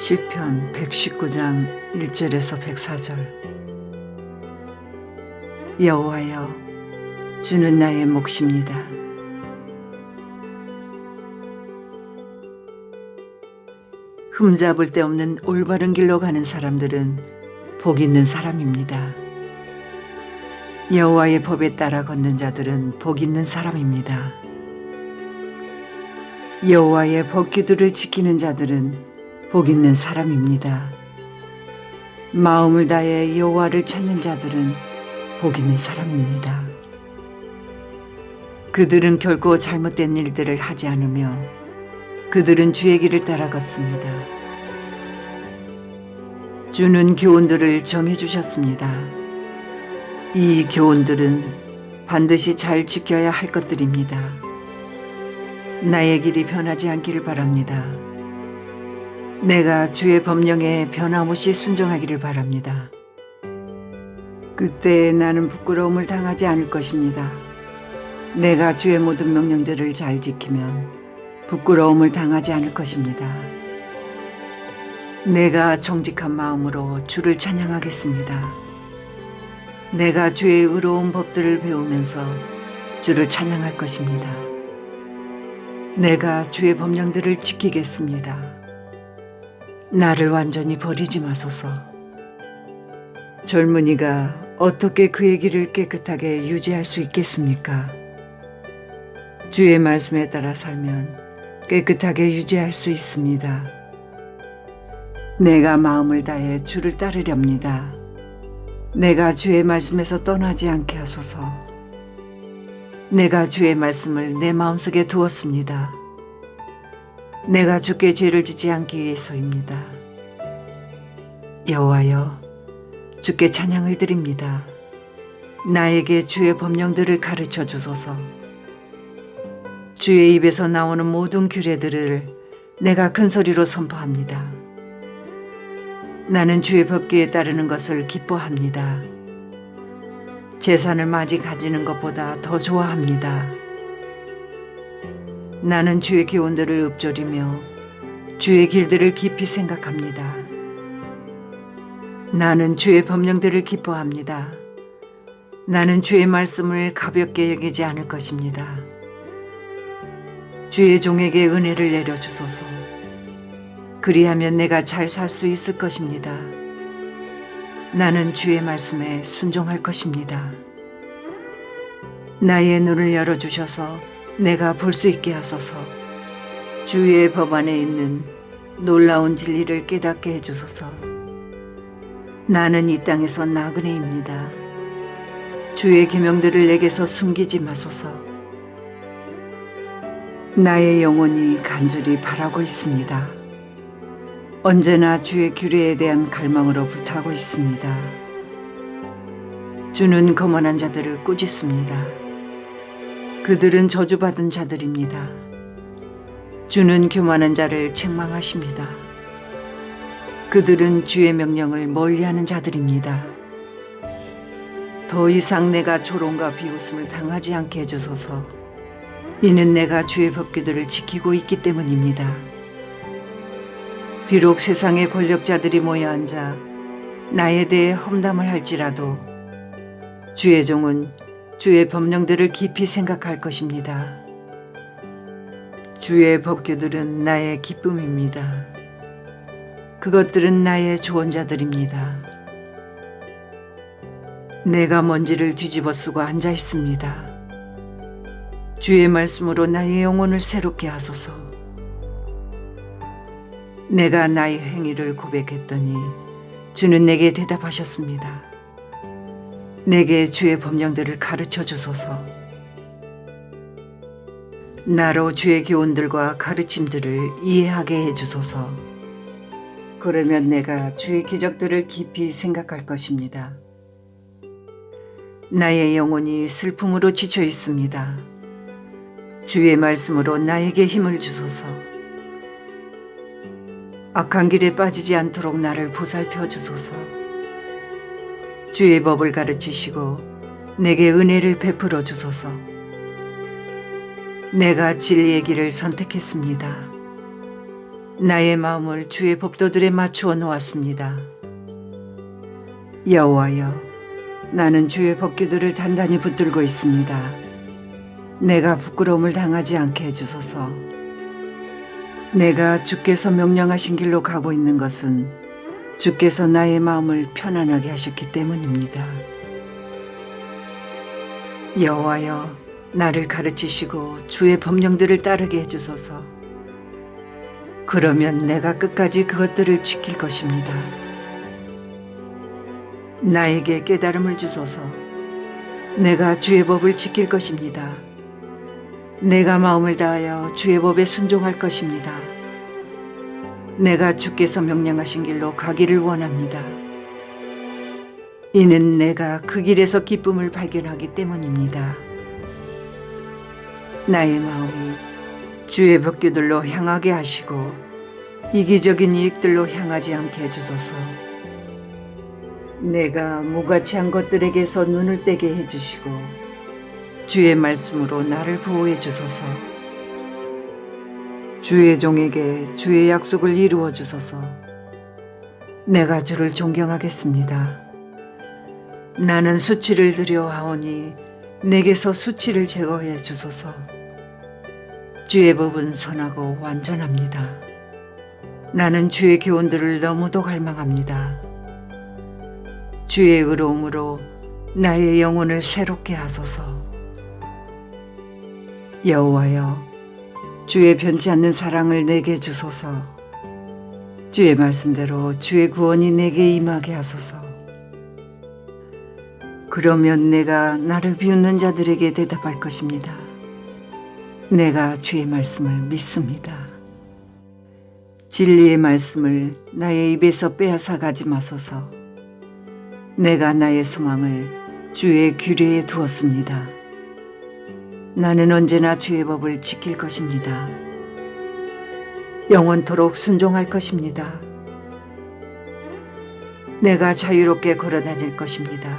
시편 119장 1절에서 104절. 여호와여, 주는 나의 몫입니다. 흠잡을 데 없는 올바른 길로 가는 사람들은 복 있는 사람입니다. 여호와의 법에 따라 걷는 자들은 복 있는 사람입니다. 여호와의 법규들을 지키는 자들은 복 있는 사람입니다. 마음을 다해 여호와를 찾는 자들은 복 있는 사람입니다. 그들은 결코 잘못된 일들을 하지 않으며 그들은 주의 길을 따라 걷습니다. 주는 교훈들을 정해주셨습니다. 이 교훈들은 반드시 잘 지켜야 할 것들입니다. 나의 길이 변하지 않기를 바랍니다. 내가 주의 법령에 변함없이 순종하기를 바랍니다. 그때 나는 부끄러움을 당하지 않을 것입니다. 내가 주의 모든 명령들을 잘 지키면 부끄러움을 당하지 않을 것입니다. 내가 정직한 마음으로 주를 찬양하겠습니다. 내가 주의 의로운 법들을 배우면서 주를 찬양할 것입니다. 내가 주의 법령들을 지키겠습니다. 나를 완전히 버리지 마소서. 젊은이가 어떻게 그의 길을 깨끗하게 유지할 수 있겠습니까? 주의 말씀에 따라 살면 깨끗하게 유지할 수 있습니다. 내가 마음을 다해 주를 따르렵니다. 내가 주의 말씀에서 떠나지 않게 하소서. 내가 주의 말씀을 내 마음속에 두었습니다. 내가 주께 죄를 짓지 않기 위해서입니다. 여호와여, 주께 찬양을 드립니다. 나에게 주의 법령들을 가르쳐 주소서. 주의 입에서 나오는 모든 규례들을 내가 큰 소리로 선포합니다. 나는 주의 법규에 따르는 것을 기뻐합니다. 재산을 많이 가지는 것보다 더 좋아합니다. 나는 주의 교훈들을 읊조리며 주의 길들을 깊이 생각합니다. 나는 주의 법령들을 기뻐합니다. 나는 주의 말씀을 가볍게 여기지 않을 것입니다. 주의 종에게 은혜를 내려주소서. 그리하면 내가 잘 살 수 있을 것입니다. 나는 주의 말씀에 순종할 것입니다. 나의 눈을 열어주셔서 내가 볼 수 있게 하소서. 주의 법 안에 있는 놀라운 진리를 깨닫게 해주소서. 나는 이 땅에서 나그네입니다. 주의 계명들을 내게서 숨기지 마소서. 나의 영혼이 간절히 바라고 있습니다. 언제나 주의 규례에 대한 갈망으로 불타고 있습니다. 주는 거만한 자들을 꾸짖습니다. 그들은 저주받은 자들입니다. 주는 교만한 자를 책망하십니다. 그들은 주의 명령을 멀리하는 자들입니다. 더 이상 내가 조롱과 비웃음을 당하지 않게 해주소서. 이는 내가 주의 법규들을 지키고 있기 때문입니다. 비록 세상의 권력자들이 모여 앉아 나에 대해 험담을 할지라도 주의 종은 주의 법령들을 깊이 생각할 것입니다. 주의 법규들은 나의 기쁨입니다. 그것들은 나의 조언자들입니다. 내가 먼지를 뒤집어 쓰고 앉아 있습니다. 주의 말씀으로 나의 영혼을 새롭게 하소서. 내가 나의 행위를 고백했더니 주는 내게 대답하셨습니다. 내게 주의 법령들을 가르쳐 주소서. 나로 주의 교훈들과 가르침들을 이해하게 해주소서. 그러면 내가 주의 기적들을 깊이 생각할 것입니다. 나의 영혼이 슬픔으로 지쳐 있습니다. 주의 말씀으로 나에게 힘을 주소서. 악한 길에 빠지지 않도록 나를 보살펴 주소서. 주의 법을 가르치시고 내게 은혜를 베풀어 주소서. 내가 진리의 길을 선택했습니다. 나의 마음을 주의 법도들에 맞추어 놓았습니다. 여호와여, 나는 주의 법규들을 단단히 붙들고 있습니다. 내가 부끄러움을 당하지 않게 해주소서. 내가 주께서 명령하신 길로 가고 있는 것은 주께서 나의 마음을 편안하게 하셨기 때문입니다. 여호와여, 나를 가르치시고 주의 법령들을 따르게 해주소서. 그러면 내가 끝까지 그것들을 지킬 것입니다. 나에게 깨달음을 주소서. 내가 주의 법을 지킬 것입니다. 내가 마음을 다하여 주의 법에 순종할 것입니다. 내가 주께서 명령하신 길로 가기를 원합니다. 이는 내가 그 길에서 기쁨을 발견하기 때문입니다. 나의 마음이 주의 법규들로 향하게 하시고 이기적인 이익들로 향하지 않게 해주소서. 내가 무가치한 것들에게서 눈을 떼게 해주시고 주의 말씀으로 나를 보호해 주소서. 주의 종에게 주의 약속을 이루어 주소서. 내가 주를 존경하겠습니다. 나는 수치를 드려 하오니 내게서 수치를 제거해 주소서. 주의 법은 선하고 완전합니다. 나는 주의 교훈들을 너무도 갈망합니다. 주의 의로움으로 나의 영혼을 새롭게 하소서. 여호와여, 주의 변치 않는 사랑을 내게 주소서. 주의 말씀대로 주의 구원이 내게 임하게 하소서. 그러면 내가 나를 비웃는 자들에게 대답할 것입니다. 내가 주의 말씀을 믿습니다. 진리의 말씀을 나의 입에서 빼앗아 가지 마소서. 내가 나의 소망을 주의 규례에 두었습니다. 나는 언제나 주의 법을 지킬 것입니다. 영원토록 순종할 것입니다. 내가 자유롭게 걸어다닐 것입니다.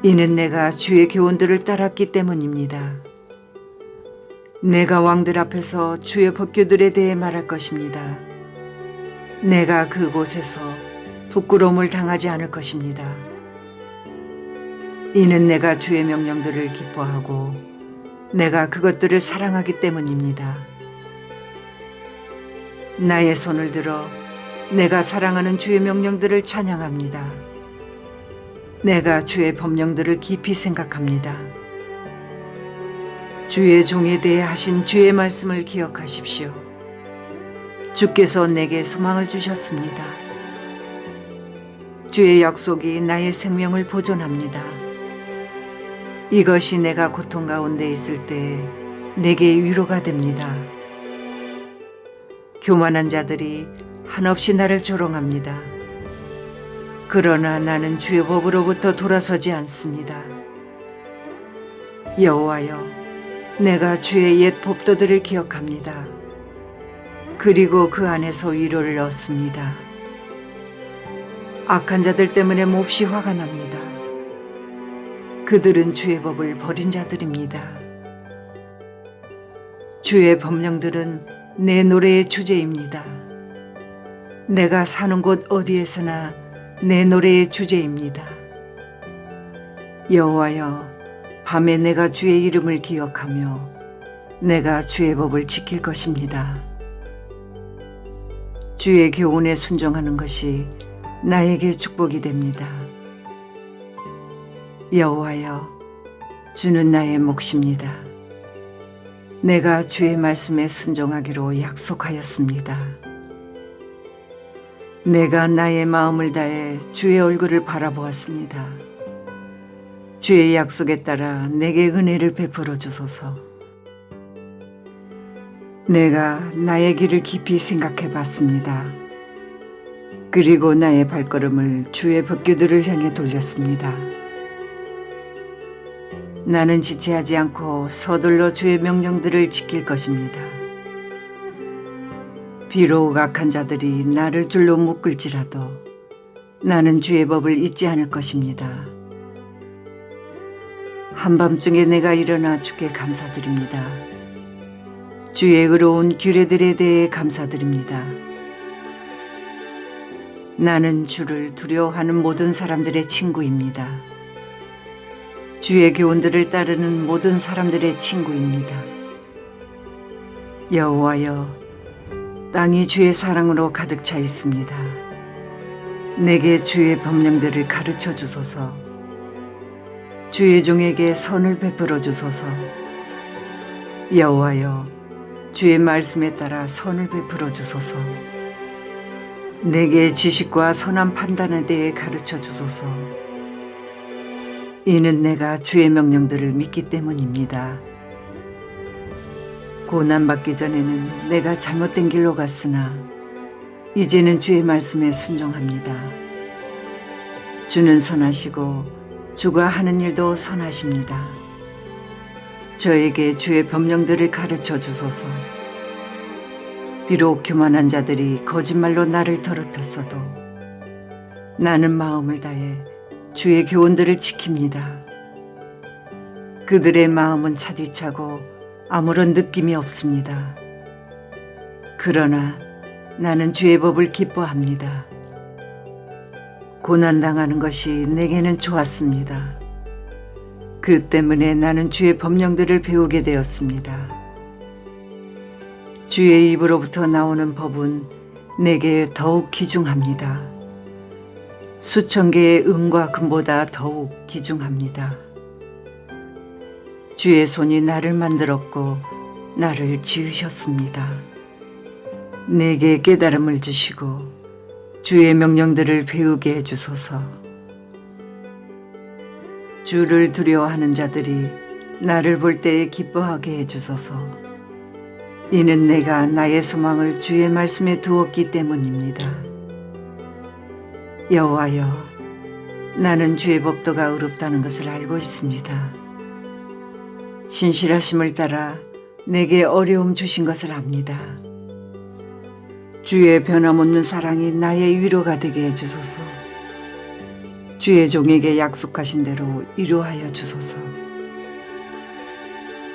이는 내가 주의 교훈들을 따랐기 때문입니다. 내가 왕들 앞에서 주의 법규들에 대해 말할 것입니다. 내가 그곳에서 부끄러움을 당하지 않을 것입니다. 이는 내가 주의 명령들을 기뻐하고 내가 그것들을 사랑하기 때문입니다. 나의 손을 들어 내가 사랑하는 주의 명령들을 찬양합니다. 내가 주의 법령들을 깊이 생각합니다. 주의 종에 대해 하신 주의 말씀을 기억하십시오. 주께서 내게 소망을 주셨습니다. 주의 약속이 나의 생명을 보존합니다. 이것이 내가 고통 가운데 있을 때 내게 위로가 됩니다. 교만한 자들이 한없이 나를 조롱합니다. 그러나 나는 주의 법으로부터 돌아서지 않습니다. 여호와여, 내가 주의 옛 법도들을 기억합니다. 그리고 그 안에서 위로를 얻습니다. 악한 자들 때문에 몹시 화가 납니다. 그들은 주의 법을 버린 자들입니다. 주의 법령들은 내 노래의 주제입니다. 내가 사는 곳 어디에서나 내 노래의 주제입니다. 여호와여, 밤에 내가 주의 이름을 기억하며 내가 주의 법을 지킬 것입니다. 주의 교훈에 순종하는 것이 나에게 축복이 됩니다. 여호와여, 주는 나의 몫입니다. 내가 주의 말씀에 순종하기로 약속하였습니다. 내가 나의 마음을 다해 주의 얼굴을 바라보았습니다. 주의 약속에 따라 내게 은혜를 베풀어 주소서. 내가 나의 길을 깊이 생각해 봤습니다. 그리고 나의 발걸음을 주의 법규들을 향해 돌렸습니다. 나는 지체하지 않고 서둘러 주의 명령들을 지킬 것입니다. 비록 악한 자들이 나를 줄로 묶을지라도 나는 주의 법을 잊지 않을 것입니다. 한밤중에 내가 일어나 주께 감사드립니다. 주의 의로운 규례들에 대해 감사드립니다. 나는 주를 두려워하는 모든 사람들의 친구입니다. 주의 교훈들을 따르는 모든 사람들의 친구입니다. 여호와여, 땅이 주의 사랑으로 가득 차 있습니다. 내게 주의 법령들을 가르쳐 주소서. 주의 종에게 선을 베풀어 주소서. 여호와여, 주의 말씀에 따라 선을 베풀어 주소서. 내게 지식과 선한 판단에 대해 가르쳐 주소서. 이는 내가 주의 명령들을 믿기 때문입니다. 고난받기 전에는 내가 잘못된 길로 갔으나 이제는 주의 말씀에 순종합니다. 주는 선하시고 주가 하는 일도 선하십니다. 저에게 주의 법령들을 가르쳐 주소서. 비록 교만한 자들이 거짓말로 나를 더럽혔어도 나는 마음을 다해 주의 교훈들을 지킵니다. 그들의 마음은 차디차고 아무런 느낌이 없습니다. 그러나 나는 주의 법을 기뻐합니다. 고난당하는 것이 내게는 좋았습니다. 그 때문에 나는 주의 법령들을 배우게 되었습니다. 주의 입으로부터 나오는 법은 내게 더욱 귀중합니다. 수천 개의 은과 금보다 더욱 귀중합니다. 주의 손이 나를 만들었고 나를 지으셨습니다. 내게 깨달음을 주시고 주의 명령들을 배우게 해주소서. 주를 두려워하는 자들이 나를 볼 때에 기뻐하게 해주소서. 이는 내가 나의 소망을 주의 말씀에 두었기 때문입니다. 여호와여, 나는 주의 법도가 의롭다는 것을 알고 있습니다. 신실하심을 따라 내게 어려움 주신 것을 압니다. 주의 변함없는 사랑이 나의 위로가 되게 해주소서. 주의 종에게 약속하신 대로 이루하여 주소서.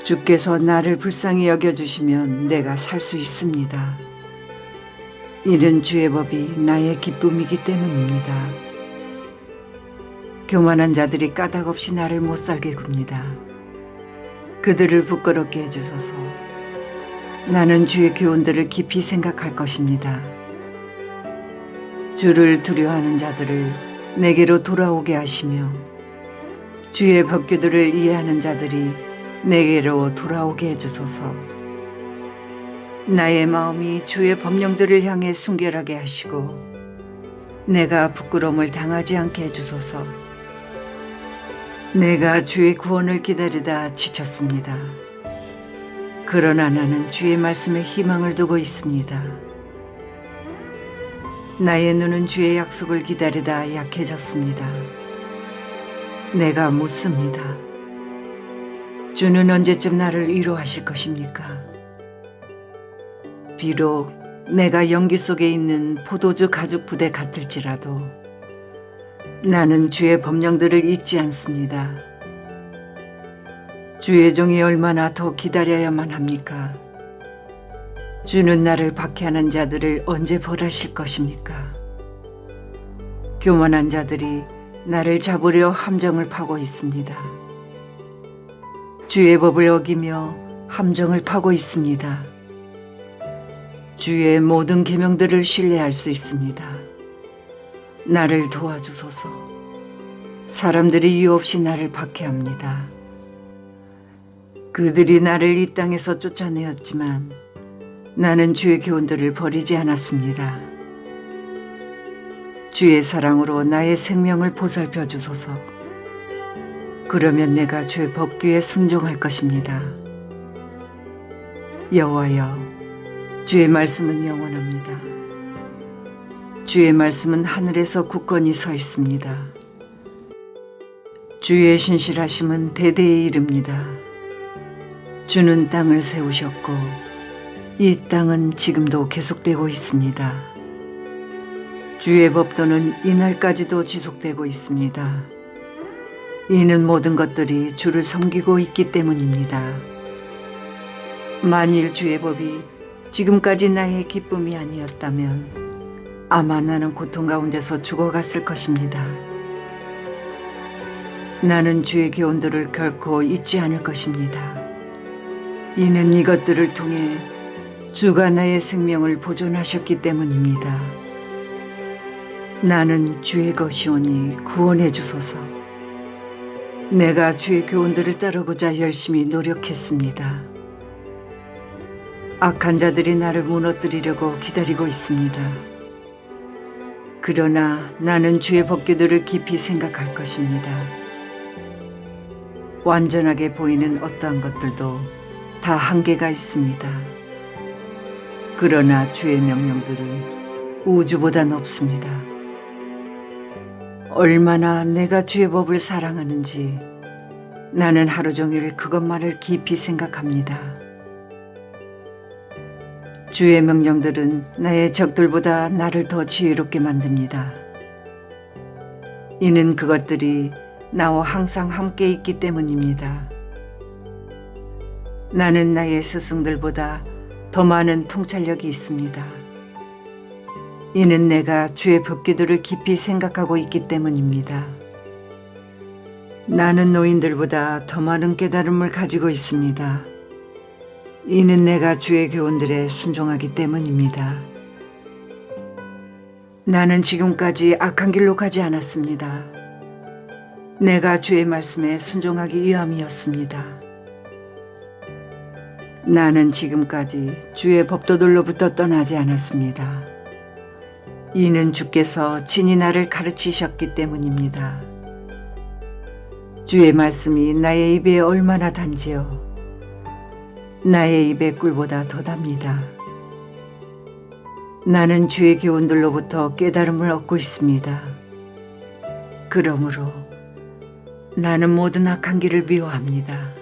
주께서 나를 불쌍히 여겨주시면 내가 살 수 있습니다. 이는 주의 법이 나의 기쁨이기 때문입니다. 교만한 자들이 까닭없이 나를 못살게 굽니다. 그들을 부끄럽게 해주소서. 나는 주의 교훈들을 깊이 생각할 것입니다. 주를 두려워하는 자들을 내게로 돌아오게 하시며 주의 법규들을 이해하는 자들이 내게로 돌아오게 해주소서. 나의 마음이 주의 법령들을 향해 순결하게 하시고 내가 부끄러움을 당하지 않게 해주소서. 내가 주의 구원을 기다리다 지쳤습니다. 그러나 나는 주의 말씀에 희망을 두고 있습니다. 나의 눈은 주의 약속을 기다리다 약해졌습니다. 내가 묻습니다. 주는 언제쯤 나를 위로하실 것입니까? 비록 내가 연기 속에 있는 포도주 가죽 부대 같을지라도 나는 주의 법령들을 잊지 않습니다. 주의 종이 얼마나 더 기다려야만 합니까? 주는 나를 박해하는 자들을 언제 벌하실 것입니까? 교만한 자들이 나를 잡으려 함정을 파고 있습니다. 주의 법을 어기며 함정을 파고 있습니다. 주의 모든 계명들을 신뢰할 수 있습니다. 나를 도와주소서. 사람들이 이유 없이 나를 박해합니다. 그들이 나를 이 땅에서 쫓아내었지만 나는 주의 교훈들을 버리지 않았습니다. 주의 사랑으로 나의 생명을 보살펴 주소서. 그러면 내가 주의 법규에 순종할 것입니다. 여호와여, 주의 말씀은 영원합니다. 주의 말씀은 하늘에서 굳건히 서 있습니다. 주의 신실하심은 대대에 이릅니다. 주는 땅을 세우셨고 이 땅은 지금도 계속되고 있습니다. 주의 법도는 이날까지도 지속되고 있습니다. 이는 모든 것들이 주를 섬기고 있기 때문입니다. 만일 주의 법이 지금까지 나의 기쁨이 아니었다면 아마 나는 고통 가운데서 죽어갔을 것입니다. 나는 주의 교훈들을 결코 잊지 않을 것입니다. 이는 이것들을 통해 주가 나의 생명을 보존하셨기 때문입니다. 나는 주의 것이오니 구원해 주소서. 내가 주의 교훈들을 따르고자 열심히 노력했습니다. 악한 자들이 나를 무너뜨리려고 기다리고 있습니다. 그러나 나는 주의 법규들을 깊이 생각할 것입니다. 완전하게 보이는 어떠한 것들도 다 한계가 있습니다. 그러나 주의 명령들은 우주보다 높습니다. 얼마나 내가 주의 법을 사랑하는지 나는 하루 종일 그것만을 깊이 생각합니다. 주의 명령들은 나의 적들보다 나를 더 지혜롭게 만듭니다. 이는 그것들이 나와 항상 함께 있기 때문입니다. 나는 나의 스승들보다 더 많은 통찰력이 있습니다. 이는 내가 주의 법규들을 깊이 생각하고 있기 때문입니다. 나는 노인들보다 더 많은 깨달음을 가지고 있습니다. 이는 내가 주의 교훈들에 순종하기 때문입니다. 나는 지금까지 악한 길로 가지 않았습니다. 내가 주의 말씀에 순종하기 위함이었습니다. 나는 지금까지 주의 법도들로부터 떠나지 않았습니다. 이는 주께서 친히 나를 가르치셨기 때문입니다. 주의 말씀이 나의 입에 얼마나 단지요. 나의 입의 꿀보다 더 답니다. 나는 주의 교훈들로부터 깨달음을 얻고 있습니다. 그러므로 나는 모든 악한 길을 미워합니다.